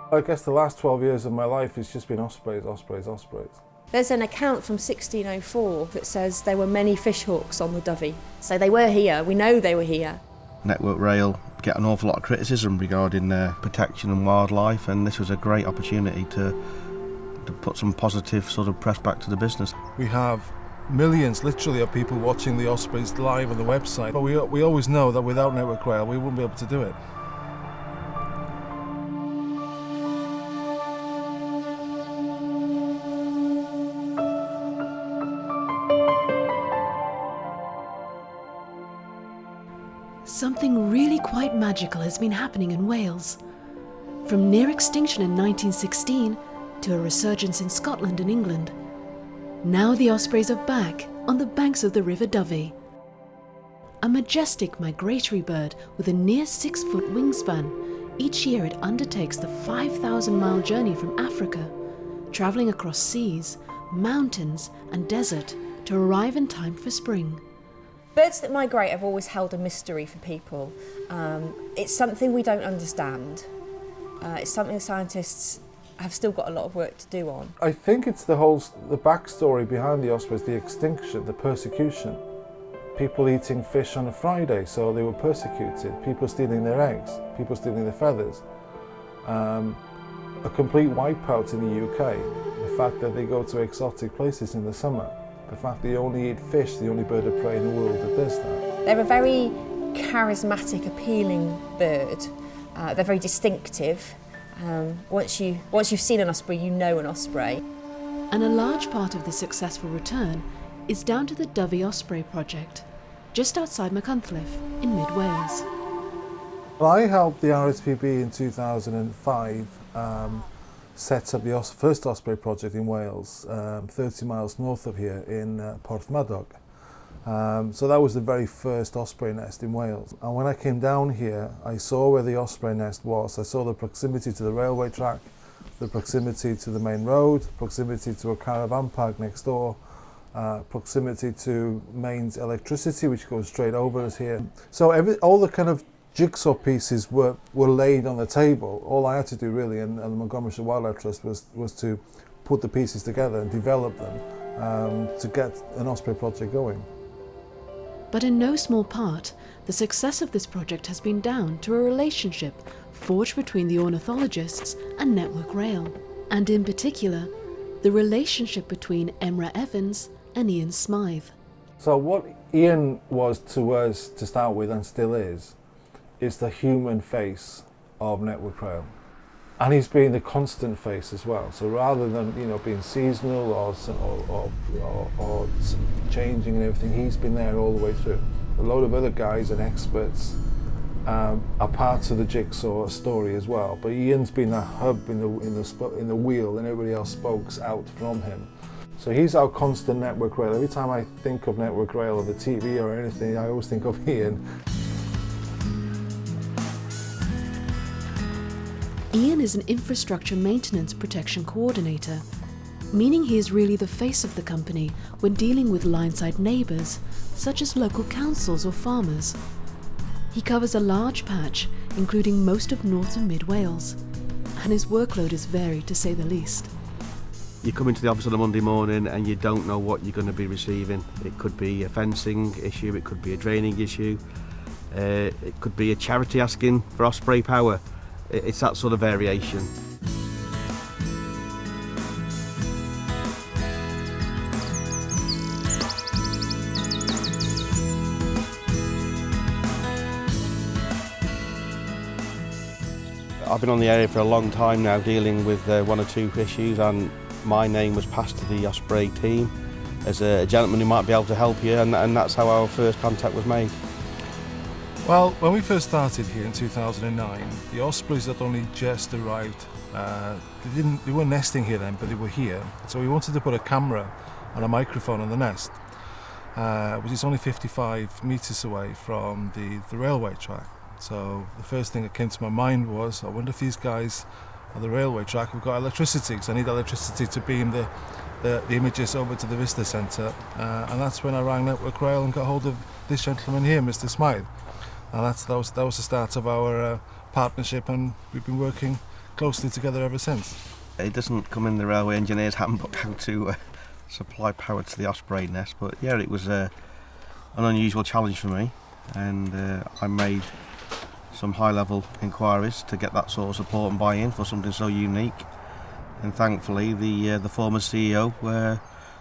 I guess the last 12 years of my life has just been ospreys, ospreys, ospreys. There's an account from 1604 that says there were many fish hawks on the Dyfi. So they were here, we know they were here. Network Rail get an awful lot of criticism regarding their protection and wildlife, and this was a great opportunity to put some positive sort of press back to the business. We have millions, literally, of people watching the ospreys live on the website, but we always know that without Network Rail we wouldn't be able to do it. Something really quite magical has been happening in Wales. From near extinction in 1916 to a resurgence in Scotland and England. Now the ospreys are back on the banks of the River Dyfi. A majestic migratory bird with a near 6-foot wingspan, each year it undertakes the 5,000-mile journey from Africa, travelling across seas, mountains and desert to arrive in time for spring. Birds that migrate have always held a mystery for people. It's something we don't understand. It's something scientists have still got a lot of work to do on. I think it's the backstory behind the ospreys, the extinction, the persecution. People eating fish on a Friday, so they were persecuted. People stealing their eggs, people stealing their feathers. A complete wipeout in the UK. The fact that they go to exotic places in the summer. The fact they only eat fish, the only bird of prey in the world that does that. They're a very charismatic, appealing bird. They're very distinctive. Once you've seen an osprey, you know an osprey. And a large part of the successful return is down to the Dyfi Osprey Project, just outside Machynlleth in mid-Wales. Well, I helped the RSPB in 2005 set up the first Osprey project in Wales, 30 miles north of here in Porthmadog. So that was the very first osprey nest in Wales. And when I came down here, I saw where the osprey nest was. I saw the proximity to the railway track, the proximity to the main road, proximity to a caravan park next door, proximity to mains electricity, which goes straight over us here. So all the kind of jigsaw pieces were laid on the table. All I had to do really, and the Montgomeryshire Wildlife Trust, was to put the pieces together and develop them to get an osprey project going. But in no small part, the success of this project has been down to a relationship forged between the ornithologists and Network Rail, and in particular, the relationship between Emrah Evans and Ian Smythe. So what Ian was to us to start with, and still is the human face of Network Rail. And he's been the constant face as well. So rather than being seasonal or changing and everything, he's been there all the way through. A load of other guys and experts are parts of the jigsaw story as well. But Ian's been a hub in the wheel, and everybody else spokes out from him. So he's our constant Network Rail. Every time I think of Network Rail or the TV or anything, I always think of Ian. Ian is an infrastructure maintenance protection coordinator, meaning he is really the face of the company when dealing with lineside neighbours, such as local councils or farmers. He covers a large patch, including most of North and Mid Wales, and his workload is varied to say the least. You come into the office on a Monday morning and you don't know what you're going to be receiving. It could be a fencing issue, it could be a draining issue, it could be a charity asking for osprey power. It's that sort of variation. I've been on the area for a long time now, dealing with one or two issues, and my name was passed to the Osprey team as a gentleman who might be able to help you, and that's how our first contact was made. Well, when we first started here in 2009, the ospreys had only just arrived. They weren't nesting here then, but they were here. So we wanted to put a camera and a microphone on the nest, which is only 55 metres away from the railway track. So the first thing that came to my mind was, I wonder if these guys at the railway track have got electricity, because I need electricity to beam the images over to the Vista Centre. And that's when I rang Network Rail and got hold of this gentleman here, Mr. Smythe. And that was the start of our partnership, and we've been working closely together ever since. It doesn't come in the railway engineer's handbook how to supply power to the Osprey nest, but yeah, it was an unusual challenge for me, and I made some high-level inquiries to get that sort of support and buy-in for something so unique. And thankfully, the former CEO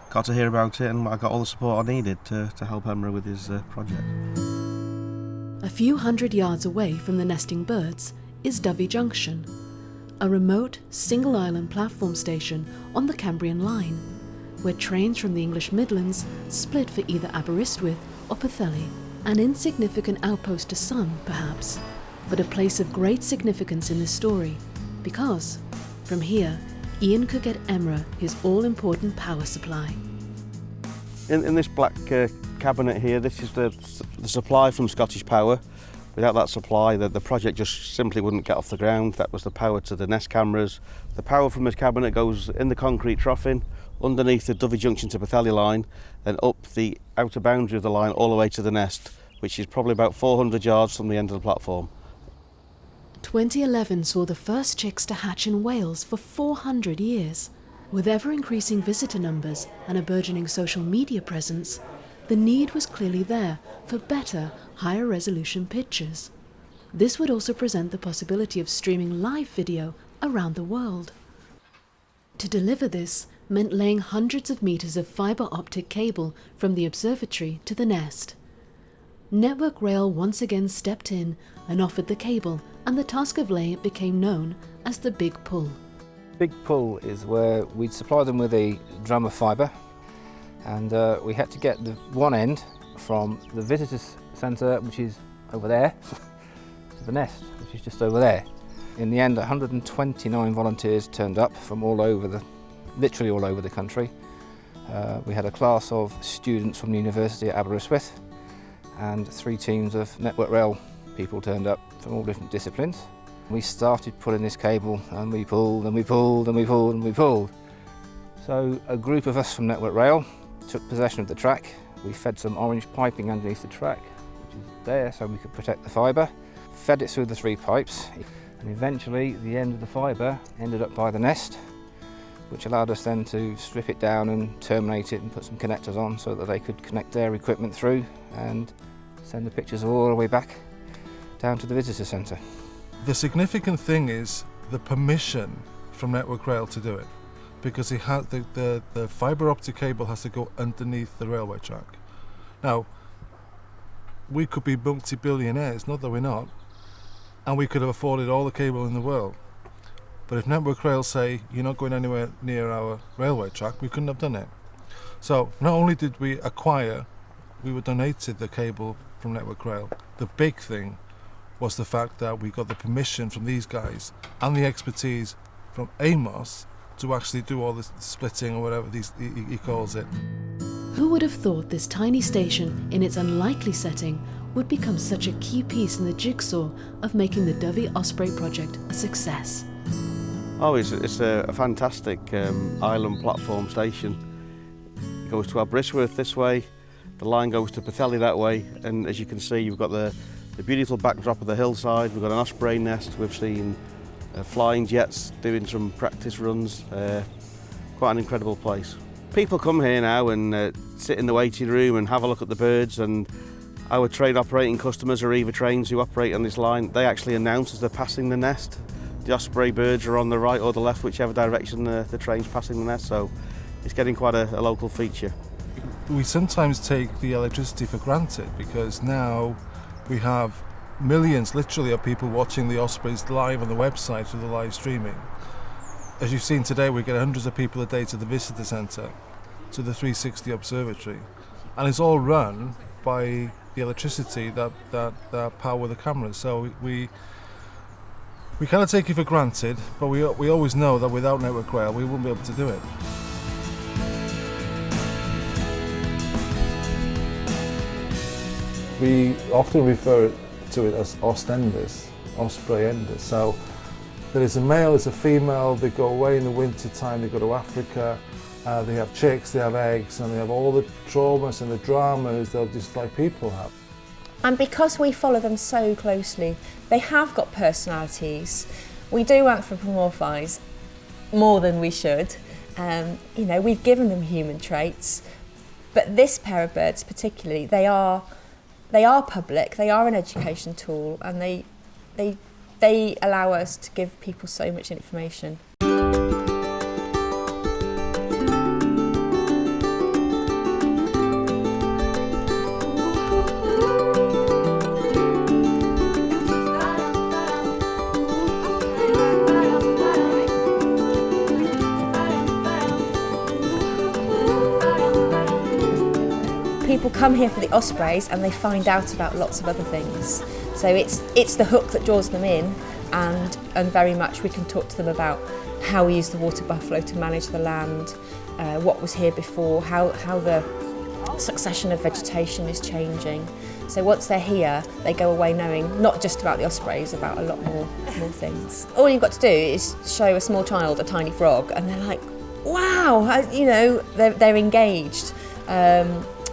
got to hear about it, and I got all the support I needed to help Emma with his project. A few hundred yards away from the nesting birds is Dyfi Junction, a remote, single-island platform station on the Cambrian line, where trains from the English Midlands split for either Aberystwyth or Pwllheli. An insignificant outpost to some, perhaps, but a place of great significance in this story, because, from here, Ian could get Emma his all-important power supply. In this black cabinet here, this is the supply from Scottish Power. Without that supply, the project just simply wouldn't get off the ground. That was the power to the nest cameras. The power from this cabinet goes in the concrete troughing, underneath the Dyfi Junction to Pwllheli line, then up the outer boundary of the line all the way to the nest, which is probably about 400 yards from the end of the platform. 2011 saw the first chicks to hatch in Wales for 400 years. With ever-increasing visitor numbers and a burgeoning social media presence, the need was clearly there for better, higher-resolution pictures. This would also present the possibility of streaming live video around the world. To deliver this meant laying hundreds of meters of fibre optic cable from the observatory to the nest. Network Rail once again stepped in and offered the cable, and the task of laying it became known as the Big Pull. Big Pull is where we'd supply them with a drum of fibre, and we had to get the one end from the visitors centre, which is over there, to the nest, which is just over there. In the end, 129 volunteers turned up from literally all over the country. We had a class of students from the University at Aberystwyth, and 3 teams of Network Rail people turned up from all different disciplines. We started pulling this cable, and we pulled and we pulled and we pulled and we pulled. So a group of us from Network Rail took possession of the track. We fed some orange piping underneath the track, which is there so we could protect the fibre, fed it through the 3 pipes, and eventually the end of the fibre ended up by the nest, which allowed us then to strip it down and terminate it and put some connectors on so that they could connect their equipment through and send the pictures all the way back down to the visitor centre. The significant thing is the permission from Network Rail to do it, because it has the fibre optic cable has to go underneath the railway track. Now, we could be multi-billionaires, not that we're not, and we could have afforded all the cable in the world. But if Network Rail say, you're not going anywhere near our railway track, we couldn't have done it. So not only did we acquire, we were donated the cable from Network Rail. The big thing was the fact that we got the permission from these guys and the expertise from Amos to actually do all this splitting or whatever he calls it. Who would have thought this tiny station, in its unlikely setting, would become such a key piece in the jigsaw of making the Dyfi Osprey Project a success? Oh, it's a fantastic island platform station. It goes to Aberystwyth this way, the line goes to Pwllheli that way, and as you can see, you've got the beautiful backdrop of the hillside. We've got an osprey nest. We've seen flying jets doing some practice runs. Quite an incredible place. People come here now and sit in the waiting room and have a look at the birds, and our train operating customers are either trains who operate on this line. They actually announce as they're passing the nest. The osprey birds are on the right or the left, whichever direction the train's passing the nest, so it's getting quite a local feature. We sometimes take the electricity for granted because now we have millions, literally, of people watching the ospreys live on the website through the live streaming. As you've seen today, we get hundreds of people a day to the visitor centre, to the 360 observatory, and it's all run by the electricity that power the cameras. So we kind of take it for granted, but we always know that without Network Rail we wouldn't be able to do it. We often refer to it as Ostenders, Osprey Enders. So there is a male, there's a female, they go away in the winter time, they go to Africa, they have chicks, they have eggs, and they have all the traumas and the dramas that just like people have. And because we follow them so closely, they have got personalities. We do anthropomorphise more than we should. You know, we've given them human traits, but this pair of birds particularly, they are public, they are an education tool, and they allow us to give people so much information. People come here for the ospreys and they find out about lots of other things. So it's the hook that draws them in, and very much we can talk to them about how we use the water buffalo to manage the land, what was here before, how the succession of vegetation is changing. So once they're here, they go away knowing not just about the ospreys, about a lot more things. All you've got to do is show a small child a tiny frog and they're like, wow, you know, they're engaged.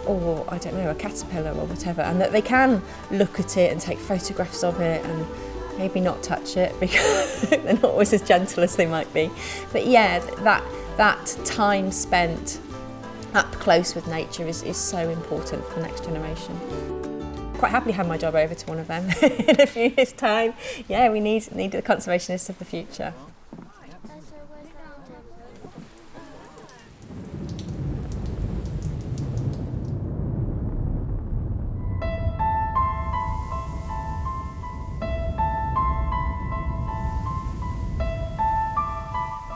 Or I don't know, a caterpillar or whatever, and that they can look at it and take photographs of it and maybe not touch it because they're not always as gentle as they might be. But yeah, that time spent up close with nature is so important for the next generation. Quite happily hand my job over to one of them in a few years' time. Yeah, we need the conservationists of the future.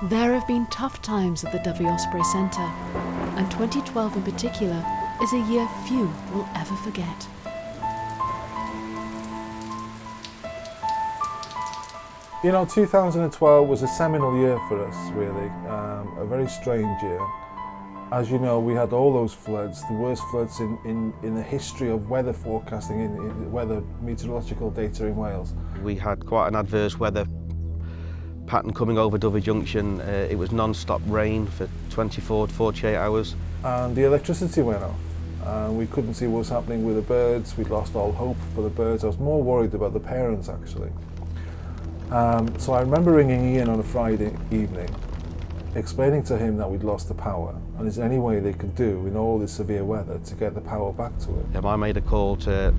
There have been tough times at the Dyfi Osprey Centre, and 2012 in particular is a year few will ever forget. You know, 2012 was a seminal year for us, really, a very strange year. As you know, we had all those floods, the worst floods in the history of weather forecasting, in weather meteorological data in Wales. We had quite an adverse weather pattern coming over Dyfi Junction. It was non-stop rain for 24 to 48 hours. And the electricity went off. We couldn't see what was happening with the birds. We'd lost all hope for the birds. I was more worried about the parents, actually. So I remember ringing Ian on a Friday evening, explaining to him that we'd lost the power, and is there any way they could do in all this severe weather to get the power back to it. I made a call to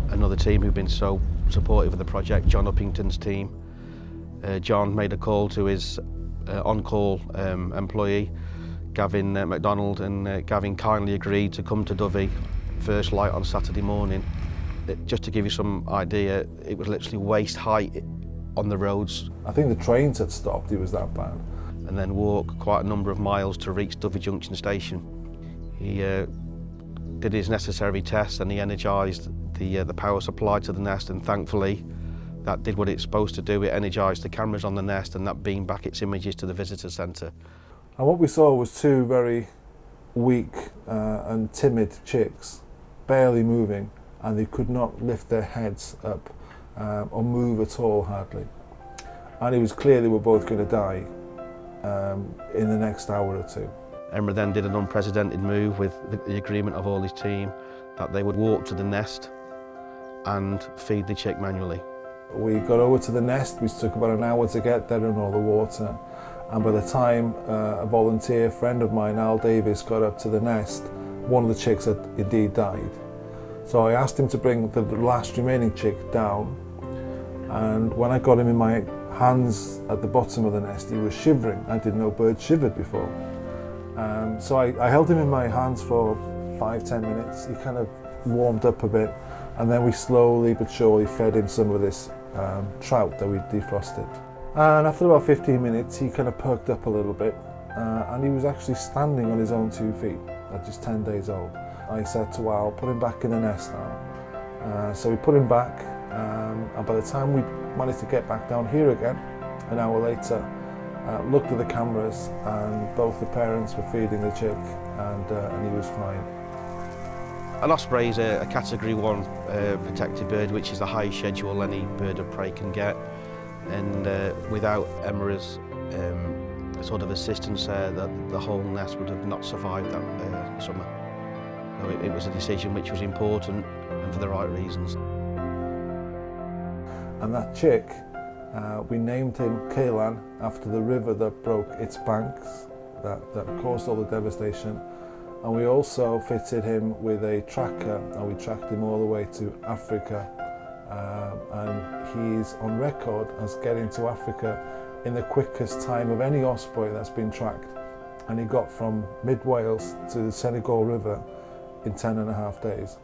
another team who've been so supportive of the project, John Uppington's team. John made a call to his on-call employee, Gavin MacDonald, and Gavin kindly agreed to come to Dyfi first light on Saturday morning. Just to give you some idea, it was literally waist height on the roads. I think the trains had stopped, it was that bad. And then walk quite a number of miles to reach Dyfi Junction station. He did his necessary tests and he energised the power supply to the nest, and thankfully that did what it's supposed to do. It energised the cameras on the nest and that beamed back its images to the visitor centre. And what we saw was two very weak and timid chicks, barely moving, and they could not lift their heads up or move at all, hardly. And it was clear they were both going to die in the next hour or two. Amos then did an unprecedented move with the agreement of all his team that they would walk to the nest and feed the chick manually. We got over to the nest, which took about an hour to get there in all the water. And by the time a volunteer friend of mine, Al Davis, got up to the nest, one of the chicks had indeed died. So I asked him to bring the last remaining chick down, and when I got him in my hands at the bottom of the nest, he was shivering. I didn't know birds shivered before. So I held him in my hands for 5-10 minutes. He kind of warmed up a bit, and then we slowly but surely fed him some of this trout that we defrosted. And after about 15 minutes, he kind of perked up a little bit, and he was actually standing on his own 2 feet at just 10 days old. I said to Al, put him back in the nest now. So we put him back, and by the time we managed to get back down here again, an hour later, looked at the cameras, and both the parents were feeding the chick, and he was fine. An osprey is a Category 1 protected bird, which is the highest schedule any bird of prey can get. And without Amos' sort of assistance there, the whole nest would have not survived that summer. So it was a decision which was important and for the right reasons. And that chick We named him Ceylan after the river that broke its banks, that caused all the devastation. And we also fitted him with a tracker, and we tracked him all the way to Africa. And he's on record as getting to Africa in the quickest time of any osprey that's been tracked. And he got from mid-Wales to the Senegal River in 10.5 days.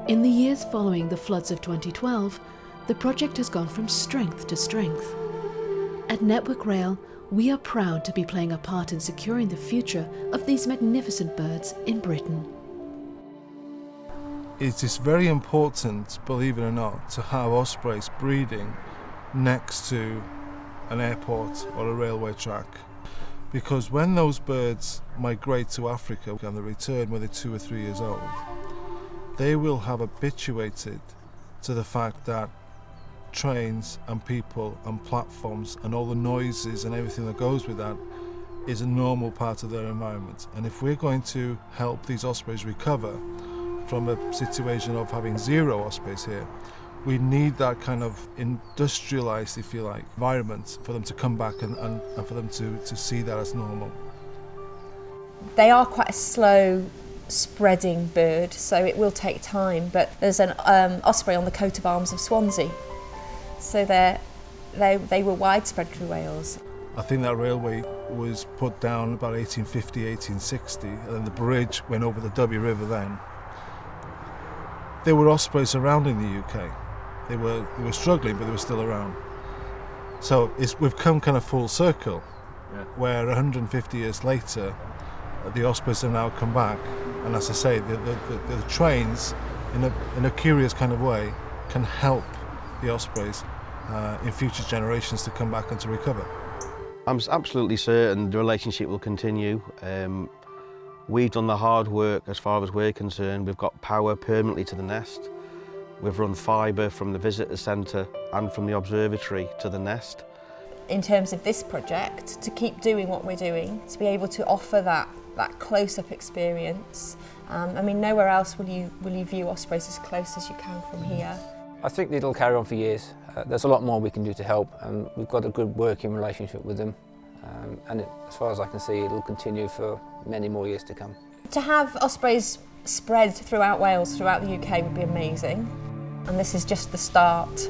In the years following the floods of 2012, the project has gone from strength to strength. At Network Rail, we are proud to be playing a part in securing the future of these magnificent birds in Britain. It is very important, believe it or not, to have ospreys breeding next to an airport or a railway track. Because when those birds migrate to Africa and they return when they're 2 or 3 years old, they will have habituated to the fact that trains and people and platforms and all the noises and everything that goes with that is a normal part of their environment. And if we're going to help these ospreys recover from a situation of having 0 ospreys here, we need that kind of industrialized, if you like, environment for them to come back and for them to see that as normal. They are quite a slow spreading bird, so it will take time, but there's an osprey on the coat of arms of Swansea, so they were widespread through Wales. I think that railway was put down about 1850, 1860, and then the bridge went over the Dyfi River then. There were ospreys around in the UK. They were struggling, but they were still around. So we've come kind of full circle, where 150 years later, the ospreys have now come back, and as I say, the trains, in a curious kind of way, can help the ospreys in future generations to come back and to recover. I'm absolutely certain the relationship will continue. We've done the hard work as far as we're concerned. We've got power permanently to the nest. We've run fibre from the visitor centre and from the observatory to the nest. In terms of this project, to keep doing what we're doing, to be able to offer that close-up experience. I mean, nowhere else will you view ospreys as close as you can from here. I think it'll carry on for years. There's a lot more we can do to help, and we've got a good working relationship with them. And as far as I can see, it'll continue for many more years to come. To have ospreys spread throughout Wales, throughout the UK would be amazing. And this is just the start.